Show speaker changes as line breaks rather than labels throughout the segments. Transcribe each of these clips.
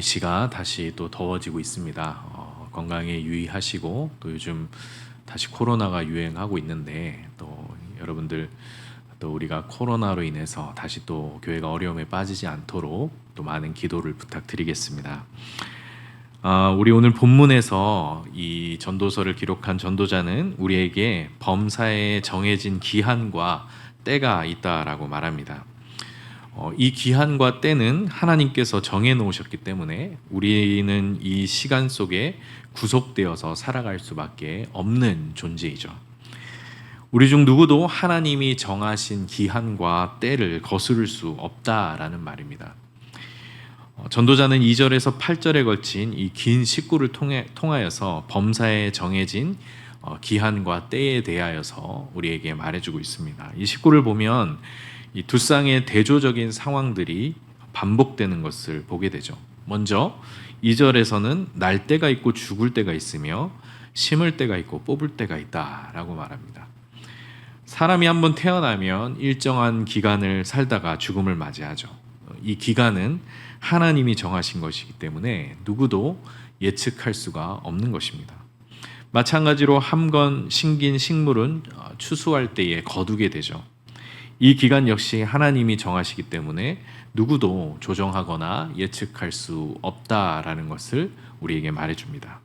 날씨가 다시 또 더워지고 있습니다. 건강에 유의하시고 또 요즘 다시 코로나가 유행하고 있는데 또 여러분들 또 우리가 코로나로 인해서 다시 또 교회가 어려움에 빠지지 않도록 또 많은 기도를 부탁드리겠습니다. 우리 오늘 본문에서 이 전도서를 기록한 전도자는 우리에게 범사에 정해진 기한과 때가 있다라고 말합니다. 이 기한과 때는 하나님께서 정해 놓으셨기 때문에 우리는 이 시간 속에 구속되어서 살아갈 수밖에 없는 존재이죠. 우리 중 누구도 하나님이 정하신 기한과 때를 거스를 수 없다라는 말입니다. 전도자는 2절에서 8절에 걸친 이 긴 식구를 통하여서 범사에 정해진 기한과 때에 대하여서 우리에게 말해주고 있습니다. 이 식구를 보면 이 두 쌍의 대조적인 상황들이 반복되는 것을 보게 되죠. 먼저 2절에서는 날 때가 있고 죽을 때가 있으며 심을 때가 있고 뽑을 때가 있다라고 말합니다. 사람이 한번 태어나면 일정한 기간을 살다가 죽음을 맞이하죠. 이 기간은 하나님이 정하신 것이기 때문에 누구도 예측할 수가 없는 것입니다. 마찬가지로 한건 심긴 식물은 추수할 때에 거두게 되죠. 이 기간 역시 하나님이 정하시기 때문에 누구도 조정하거나 예측할 수 없다라는 것을 우리에게 말해줍니다.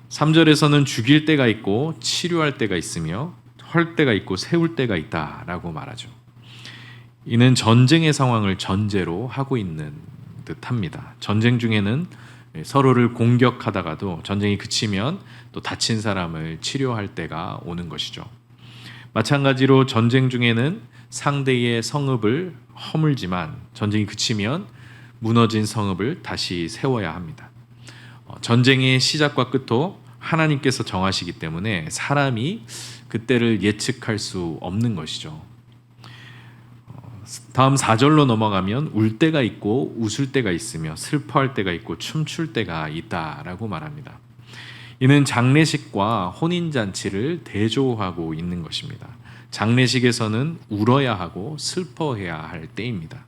3절에서는 죽일 때가 있고 치료할 때가 있으며 헐 때가 있고 세울 때가 있다라고 말하죠. 이는 전쟁의 상황을 전제로 하고 있는 듯합니다. 전쟁 중에는 서로를 공격하다가도 전쟁이 그치면 또 다친 사람을 치료할 때가 오는 것이죠. 마찬가지로 전쟁 중에는 상대의 성읍을 허물지만 전쟁이 그치면 무너진 성읍을 다시 세워야 합니다. 전쟁의 시작과 끝도 하나님께서 정하시기 때문에 사람이 그때를 예측할 수 없는 것이죠. 다음 4절로 넘어가면 울 때가 있고 웃을 때가 있으며 슬퍼할 때가 있고 춤출 때가 있다라고 말합니다. 이는 장례식과 혼인잔치를 대조하고 있는 것입니다. 장례식에서는 울어야 하고 슬퍼해야 할 때입니다.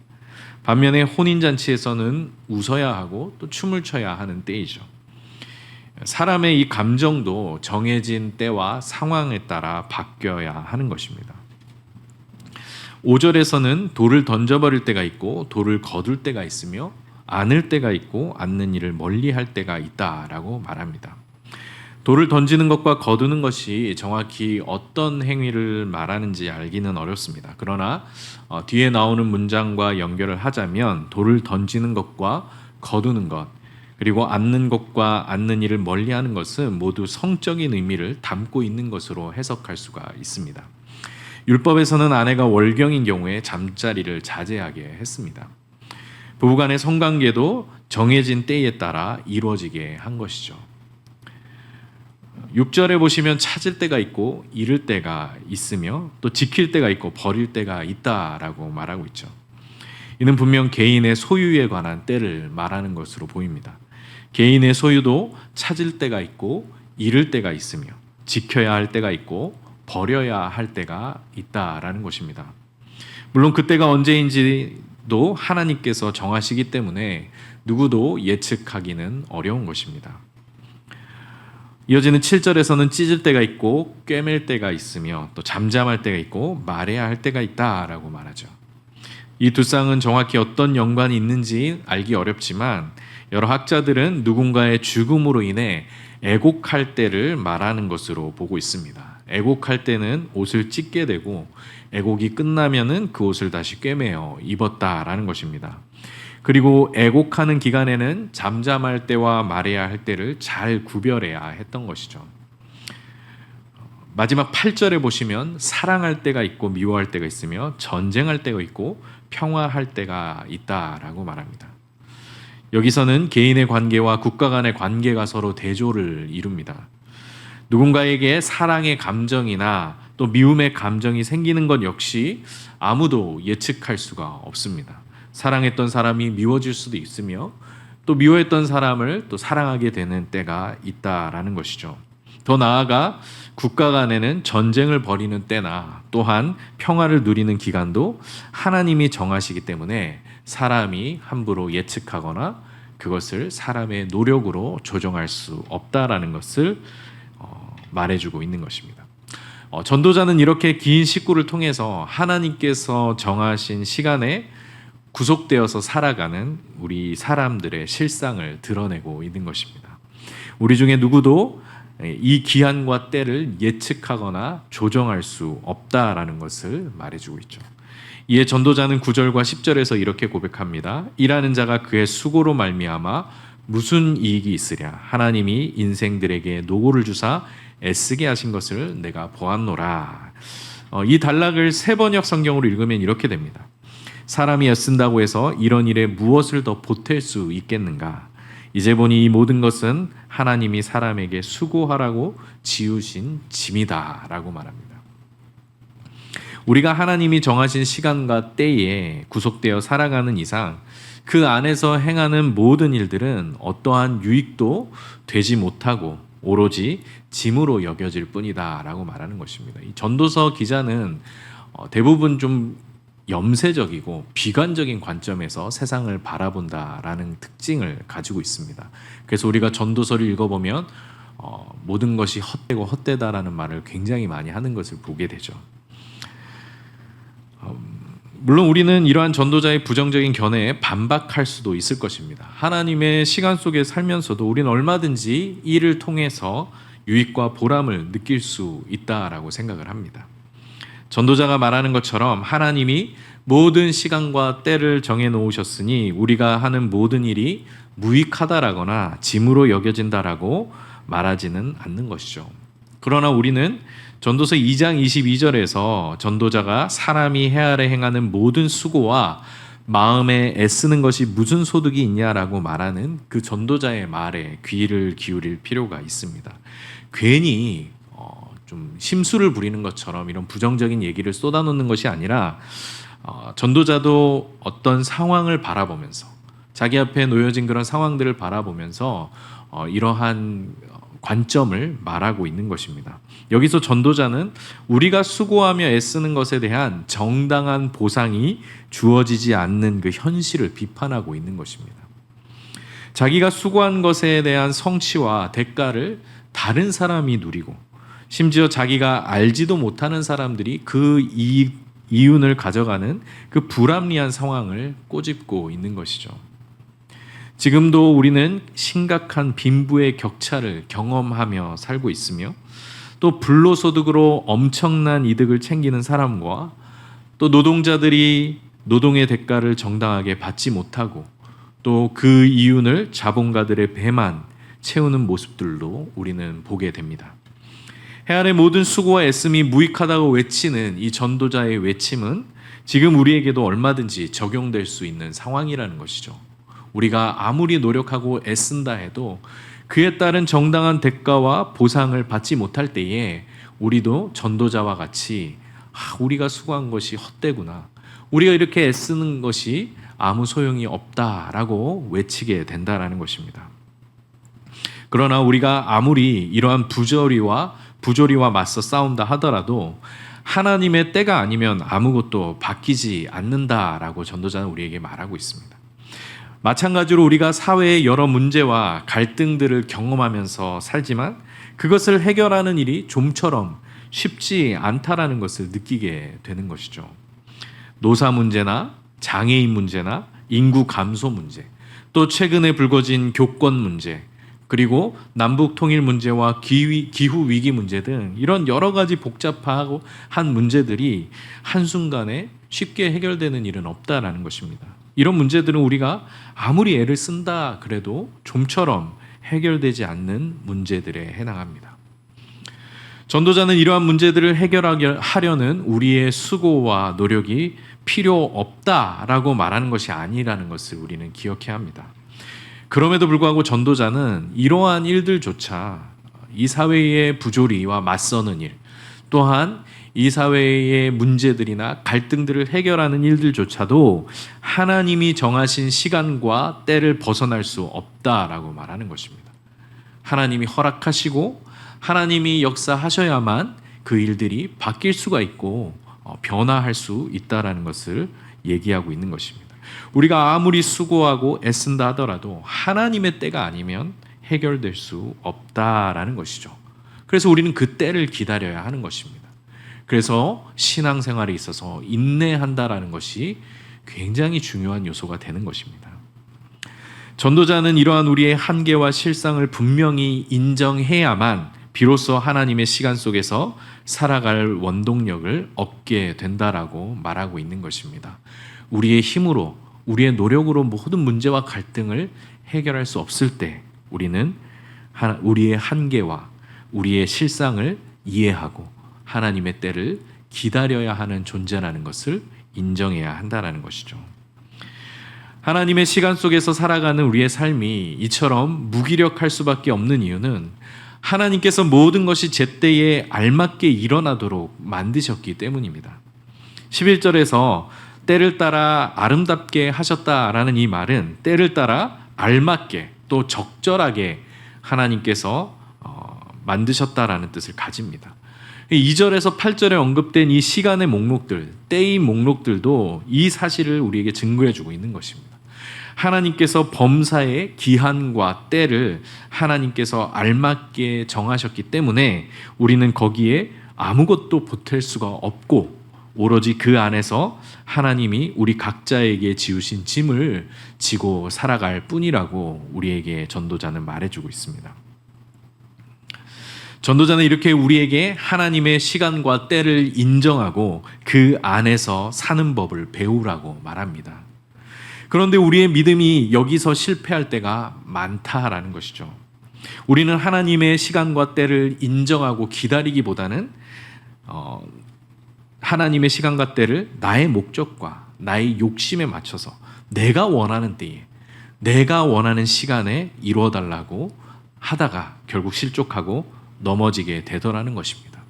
반면에 혼인잔치에서는 웃어야 하고 또 춤을 춰야 하는 때이죠. 사람의 이 감정도 정해진 때와 상황에 따라 바뀌어야 하는 것입니다. 5절에서는 돌을 던져버릴 때가 있고 돌을 거둘 때가 있으며 안을 때가 있고 안는 일을 멀리할 때가 있다라고 말합니다. 돌을 던지는 것과 거두는 것이 정확히 어떤 행위를 말하는지 알기는 어렵습니다. 그러나 뒤에 나오는 문장과 연결을 하자면 돌을 던지는 것과 거두는 것 그리고 앉는 것과 앉는 일을 멀리하는 것은 모두 성적인 의미를 담고 있는 것으로 해석할 수가 있습니다. 율법에서는 아내가 월경인 경우에 잠자리를 자제하게 했습니다. 부부간의 성관계도 정해진 때에 따라 이루어지게 한 것이죠. 6절에 보시면 찾을 때가 있고 잃을 때가 있으며 또 지킬 때가 있고 버릴 때가 있다라고 말하고 있죠. 이는 분명 개인의 소유에 관한 때를 말하는 것으로 보입니다. 개인의 소유도 찾을 때가 있고 잃을 때가 있으며 지켜야 할 때가 있고 버려야 할 때가 있다라는 것입니다. 물론 그때가 언제인지도 하나님께서 정하시기 때문에 누구도 예측하기는 어려운 것입니다. 이어지는 7절에서는 찢을 때가 있고 꿰맬 때가 있으며 또 잠잠할 때가 있고 말해야 할 때가 있다라고 말하죠. 이 두 쌍은 정확히 어떤 연관이 있는지 알기 어렵지만 여러 학자들은 누군가의 죽음으로 인해 애곡할 때를 말하는 것으로 보고 있습니다. 애곡할 때는 옷을 찢게 되고 애곡이 끝나면은 그 옷을 다시 꿰매어 입었다라는 것입니다. 그리고 애곡하는 기간에는 잠잠할 때와 말해야 할 때를 잘 구별해야 했던 것이죠. 마지막 8절에 보시면 사랑할 때가 있고 미워할 때가 있으며 전쟁할 때가 있고 평화할 때가 있다라고 말합니다. 여기서는 개인의 관계와 국가 간의 관계가 서로 대조를 이룹니다. 누군가에게 사랑의 감정이나 또 미움의 감정이 생기는 것 역시 아무도 예측할 수가 없습니다. 사랑했던 사람이 미워질 수도 있으며 또 미워했던 사람을 또 사랑하게 되는 때가 있다라는 것이죠. 더 나아가 국가 간에는 전쟁을 벌이는 때나 또한 평화를 누리는 기간도 하나님이 정하시기 때문에 사람이 함부로 예측하거나 그것을 사람의 노력으로 조정할 수 없다라는 것을 말해주고 있는 것입니다. 전도자는 이렇게 긴 식구를 통해서 하나님께서 정하신 시간에 구속되어서 살아가는 우리 사람들의 실상을 드러내고 있는 것입니다. 우리 중에 누구도 이 기한과 때를 예측하거나 조정할 수 없다라는 것을 말해주고 있죠. 이에 전도자는 9절과 10절에서 이렇게 고백합니다. 일하는 자가 그의 수고로 말미암아 무슨 이익이 있으랴. 하나님이 인생들에게 노고를 주사 애쓰게 하신 것을 내가 보았노라. 이 단락을 세번역 성경으로 읽으면 이렇게 됩니다. 사람이 애쓴다고 해서 이런 일에 무엇을 더 보탤 수 있겠는가? 이제 보니 이 모든 것은 하나님이 사람에게 수고하라고 지으신 짐이다 라고 말합니다. 우리가 하나님이 정하신 시간과 때에 구속되어 살아가는 이상 그 안에서 행하는 모든 일들은 어떠한 유익도 되지 못하고 오로지 짐으로 여겨질 뿐이다 라고 말하는 것입니다. 이 전도서 기자는 대부분 좀 염세적이고 비관적인 관점에서 세상을 바라본다라는 특징을 가지고 있습니다. 그래서 우리가 전도서를 읽어보면 모든 것이 헛되고 헛되다라는 말을 굉장히 많이 하는 것을 보게 되죠. 물론 우리는 이러한 전도자의 부정적인 견해에 반박할 수도 있을 것입니다. 하나님의 시간 속에 살면서도 우리는 얼마든지 이를 통해서 유익과 보람을 느낄 수 있다라고 생각을 합니다. 전도자가 말하는 것처럼 하나님이 모든 시간과 때를 정해 놓으셨으니 우리가 하는 모든 일이 무익하다라거나 짐으로 여겨진다라고 말하지는 않는 것이죠. 그러나 우리는 전도서 2장 22절에서 전도자가 사람이 해아래 행하는 모든 수고와 마음에 애쓰는 것이 무슨 소득이 있냐라고 말하는 그 전도자의 말에 귀를 기울일 필요가 있습니다. 괜히 좀 심술을 부리는 것처럼 이런 부정적인 얘기를 쏟아놓는 것이 아니라 전도자도 어떤 상황을 바라보면서 자기 앞에 놓여진 그런 상황들을 바라보면서 이러한 관점을 말하고 있는 것입니다. 여기서 전도자는 우리가 수고하며 애쓰는 것에 대한 정당한 보상이 주어지지 않는 그 현실을 비판하고 있는 것입니다. 자기가 수고한 것에 대한 성취와 대가를 다른 사람이 누리고 심지어 자기가 알지도 못하는 사람들이 그 이윤을 가져가는 그 불합리한 상황을 꼬집고 있는 것이죠. 지금도 우리는 심각한 빈부의 격차를 경험하며 살고 있으며 또 불로소득으로 엄청난 이득을 챙기는 사람과 또 노동자들이 노동의 대가를 정당하게 받지 못하고 또 그 이윤을 자본가들의 배만 채우는 모습들도 우리는 보게 됩니다. 해안의 모든 수고와 애씀이 무익하다고 외치는 이 전도자의 외침은 지금 우리에게도 얼마든지 적용될 수 있는 상황이라는 것이죠. 우리가 아무리 노력하고 애쓴다 해도 그에 따른 정당한 대가와 보상을 받지 못할 때에 우리도 전도자와 같이 우리가 수고한 것이 헛되구나, 우리가 이렇게 애쓰는 것이 아무 소용이 없다라고 외치게 된다라는 것입니다. 그러나 우리가 아무리 이러한 부조리와 맞서 싸운다 하더라도 하나님의 때가 아니면 아무것도 바뀌지 않는다라고 전도자는 우리에게 말하고 있습니다. 마찬가지로 우리가 사회의 여러 문제와 갈등들을 경험하면서 살지만 그것을 해결하는 일이 좀처럼 쉽지 않다라는 것을 느끼게 되는 것이죠. 노사 문제나 장애인 문제나 인구 감소 문제, 또 최근에 불거진 교권 문제, 그리고 남북 통일 문제와 기후 위기 문제 등 이런 여러 가지 복잡하고 한 문제들이 한순간에 쉽게 해결되는 일은 없다라는 것입니다. 이런 문제들은 우리가 아무리 애를 쓴다 그래도 좀처럼 해결되지 않는 문제들에 해당합니다. 전도자는 이러한 문제들을 해결하려는 우리의 수고와 노력이 필요 없다라고 말하는 것이 아니라는 것을 우리는 기억해야 합니다. 그럼에도 불구하고 전도자는 이러한 일들조차 이 사회의 부조리와 맞서는 일, 또한 이 사회의 문제들이나 갈등들을 해결하는 일들조차도 하나님이 정하신 시간과 때를 벗어날 수 없다라고 말하는 것입니다. 하나님이 허락하시고 하나님이 역사하셔야만 그 일들이 바뀔 수가 있고 변화할 수 있다라는 것을 얘기하고 있는 것입니다. 우리가 아무리 수고하고 애쓴다 하더라도 하나님의 때가 아니면 해결될 수 없다라는 것이죠. 그래서 우리는 그 때를 기다려야 하는 것입니다. 그래서 신앙생활에 있어서 인내한다라는 것이 굉장히 중요한 요소가 되는 것입니다. 전도자는 이러한 우리의 한계와 실상을 분명히 인정해야만 비로소 하나님의 시간 속에서 살아갈 원동력을 얻게 된다라고 말하고 있는 것입니다. 우리의 힘으로, 우리의 노력으로 모든 문제와 갈등을 해결할 수 없을 때 우리는 우리의 한계와 우리의 실상을 이해하고 하나님의 때를 기다려야 하는 존재라는 것을 인정해야 한다는 것이죠. 하나님의 시간 속에서 살아가는 우리의 삶이 이처럼 무기력할 수밖에 없는 이유는 하나님께서 모든 것이 제때에 알맞게 일어나도록 만드셨기 때문입니다. 11절에서 때를 따라 아름답게 하셨다라는 이 말은 때를 따라 알맞게 또 적절하게 하나님께서 만드셨다라는 뜻을 가집니다. 2절에서 8절에 언급된 이 시간의 목록들, 때의 목록들도 이 사실을 우리에게 증거해 주고 있는 것입니다. 하나님께서 범사의 기한과 때를 하나님께서 알맞게 정하셨기 때문에 우리는 거기에 아무것도 보탤 수가 없고 오로지 그 안에서 하나님이 우리 각자에게 지우신 짐을 지고 살아갈 뿐이라고 우리에게 전도자는 말해주고 있습니다. 전도자는 이렇게 우리에게 하나님의 시간과 때를 인정하고 그 안에서 사는 법을 배우라고 말합니다. 그런데 우리의 믿음이 여기서 실패할 때가 많다라는 것이죠. 우리는 하나님의 시간과 때를 인정하고 기다리기보다는 하나님의 시간과 때를 나의 목적과 나의 욕심에 맞춰서 내가 원하는 때에 내가 원하는 시간에 이루어달라고 하다가 결국 실족하고 넘어지게 되더라는 것입니다.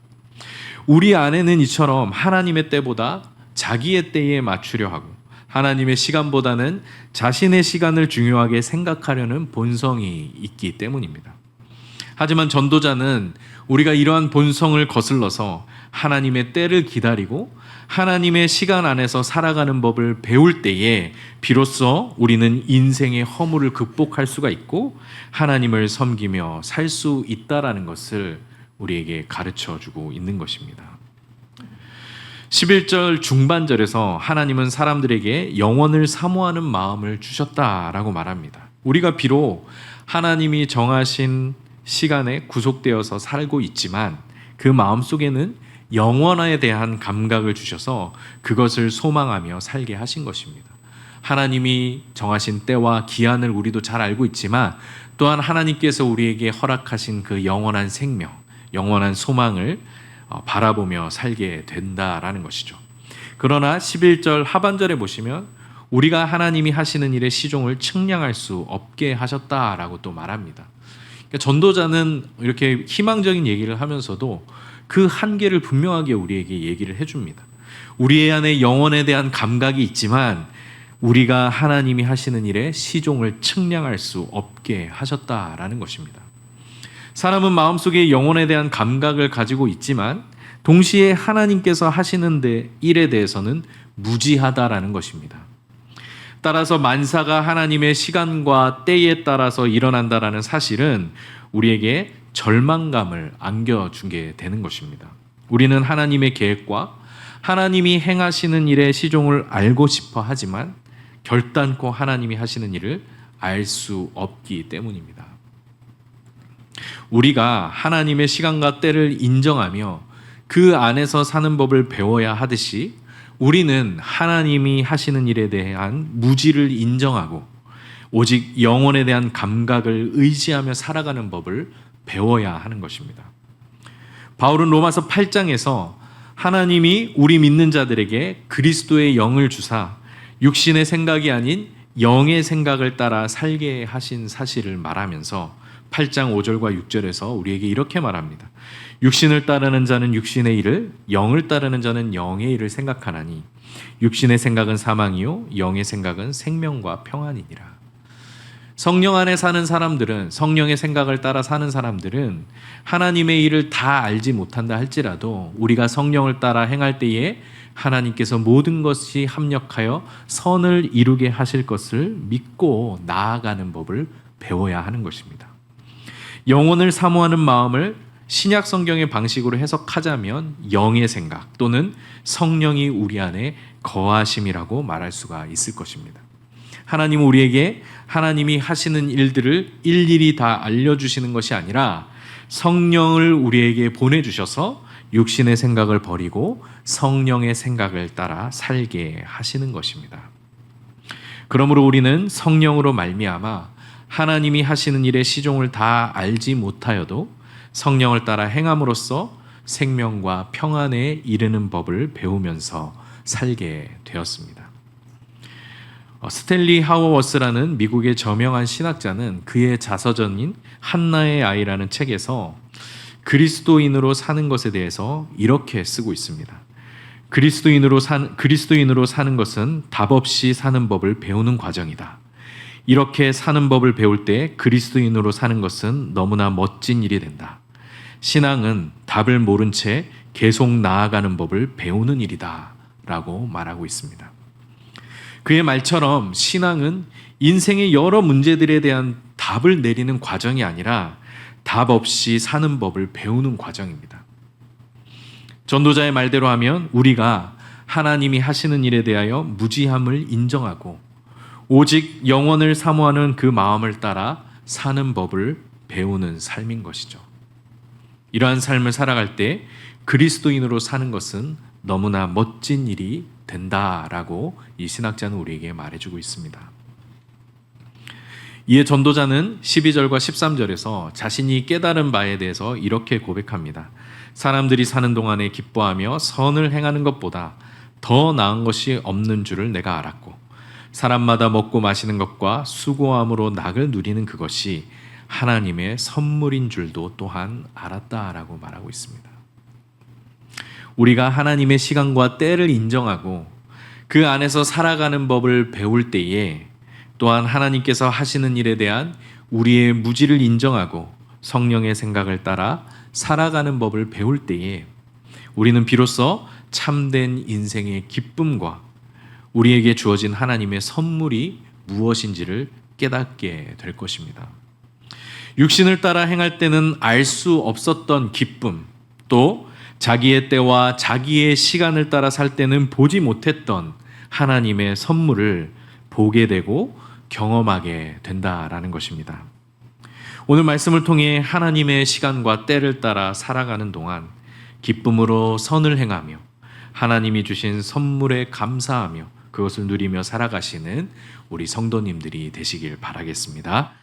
우리 안에는 이처럼 하나님의 때보다 자기의 때에 맞추려 하고 하나님의 시간보다는 자신의 시간을 중요하게 생각하려는 본성이 있기 때문입니다. 하지만 전도자는 우리가 이러한 본성을 거슬러서 하나님의 때를 기다리고 하나님의 시간 안에서 살아가는 법을 배울 때에 비로소 우리는 인생의 허물을 극복할 수가 있고 하나님을 섬기며 살 수 있다라는 것을 우리에게 가르쳐 주고 있는 것입니다. 11절 중반절에서 하나님은 사람들에게 영원을 사모하는 마음을 주셨다라고 말합니다. 우리가 비록 하나님이 정하신 시간에 구속되어서 살고 있지만 그 마음속에는 영원에 대한 감각을 주셔서 그것을 소망하며 살게 하신 것입니다. 하나님이 정하신 때와 기한을 우리도 잘 알고 있지만 또한 하나님께서 우리에게 허락하신 그 영원한 생명, 영원한 소망을 바라보며 살게 된다라는 것이죠. 그러나 11절 하반절에 보시면 우리가 하나님이 하시는 일의 시종을 측량할 수 없게 하셨다라고 또 말합니다. 그러니까 전도자는 이렇게 희망적인 얘기를 하면서도 그 한계를 분명하게 우리에게 얘기를 해줍니다. 우리 안에 영혼에 대한 감각이 있지만 우리가 하나님이 하시는 일의 시종을 측량할 수 없게 하셨다라는 것입니다. 사람은 마음속에 영혼에 대한 감각을 가지고 있지만 동시에 하나님께서 하시는 일에 대해서는 무지하다라는 것입니다. 따라서 만사가 하나님의 시간과 때에 따라서 일어난다라는 사실은 우리에게 절망감을 안겨주게 되는 것입니다. 우리는 하나님의 계획과 하나님이 행하시는 일의 시종을 알고 싶어 하지만 결단코 하나님이 하시는 일을 알 수 없기 때문입니다. 우리가 하나님의 시간과 때를 인정하며 그 안에서 사는 법을 배워야 하듯이 우리는 하나님이 하시는 일에 대한 무지를 인정하고 오직 영혼에 대한 감각을 의지하며 살아가는 법을 배워야 하는 것입니다. 바울은 로마서 8장에서 하나님이 우리 믿는 자들에게 그리스도의 영을 주사 육신의 생각이 아닌 영의 생각을 따라 살게 하신 사실을 말하면서 8장 5절과 6절에서 우리에게 이렇게 말합니다. 육신을 따르는 자는 육신의 일을, 영을 따르는 자는 영의 일을 생각하나니 육신의 생각은 사망이요 영의 생각은 생명과 평안이니라. 성령 안에 사는 사람들은, 성령의 생각을 따라 사는 사람들은 하나님의 일을 다 알지 못한다 할지라도 우리가 성령을 따라 행할 때에 하나님께서 모든 것이 합력하여 선을 이루게 하실 것을 믿고 나아가는 법을 배워야 하는 것입니다. 영혼을 사모하는 마음을 신약 성경의 방식으로 해석하자면 영의 생각 또는 성령이 우리 안에 거하심이라고 말할 수가 있을 것입니다. 하나님은 우리에게 하나님이 하시는 일들을 일일이 다 알려주시는 것이 아니라 성령을 우리에게 보내주셔서 육신의 생각을 버리고 성령의 생각을 따라 살게 하시는 것입니다. 그러므로 우리는 성령으로 말미암아 하나님이 하시는 일의 시종을 다 알지 못하여도 성령을 따라 행함으로써 생명과 평안에 이르는 법을 배우면서 살게 되었습니다. 스탠리 하워워스라는 미국의 저명한 신학자는 그의 자서전인 한나의 아이라는 책에서 그리스도인으로 사는 것에 대해서 이렇게 쓰고 있습니다. 그리스도인으로 사는 것은 답 없이 사는 법을 배우는 과정이다. 이렇게 사는 법을 배울 때 그리스도인으로 사는 것은 너무나 멋진 일이 된다. 신앙은 답을 모른 채 계속 나아가는 법을 배우는 일이다 라고 말하고 있습니다. 그의 말처럼 신앙은 인생의 여러 문제들에 대한 답을 내리는 과정이 아니라 답 없이 사는 법을 배우는 과정입니다. 전도자의 말대로 하면 우리가 하나님이 하시는 일에 대하여 무지함을 인정하고 오직 영원을 사모하는 그 마음을 따라 사는 법을 배우는 삶인 것이죠. 이러한 삶을 살아갈 때 그리스도인으로 사는 것은 너무나 멋진 일이 된다라고 이 신학자는 우리에게 말해주고 있습니다. 이에 전도자는 12절과 13절에서 자신이 깨달은 바에 대해서 이렇게 고백합니다. 사람들이 사는 동안에 기뻐하며 선을 행하는 것보다 더 나은 것이 없는 줄을 내가 알았고 사람마다 먹고 마시는 것과 수고함으로 낙을 누리는 그것이 하나님의 선물인 줄도 또한 알았다라고 말하고 있습니다. 우리가 하나님의 시간과 때를 인정하고 그 안에서 살아가는 법을 배울 때에 또한 하나님께서 하시는 일에 대한 우리의 무지를 인정하고 성령의 생각을 따라 살아가는 법을 배울 때에 우리는 비로소 참된 인생의 기쁨과 우리에게 주어진 하나님의 선물이 무엇인지를 깨닫게 될 것입니다. 육신을 따라 행할 때는 알 수 없었던 기쁨, 또 자기의 때와 자기의 시간을 따라 살 때는 보지 못했던 하나님의 선물을 보게 되고 경험하게 된다라는 것입니다. 오늘 말씀을 통해 하나님의 시간과 때를 따라 살아가는 동안 기쁨으로 선을 행하며 하나님이 주신 선물에 감사하며 그것을 누리며 살아가시는 우리 성도님들이 되시길 바라겠습니다.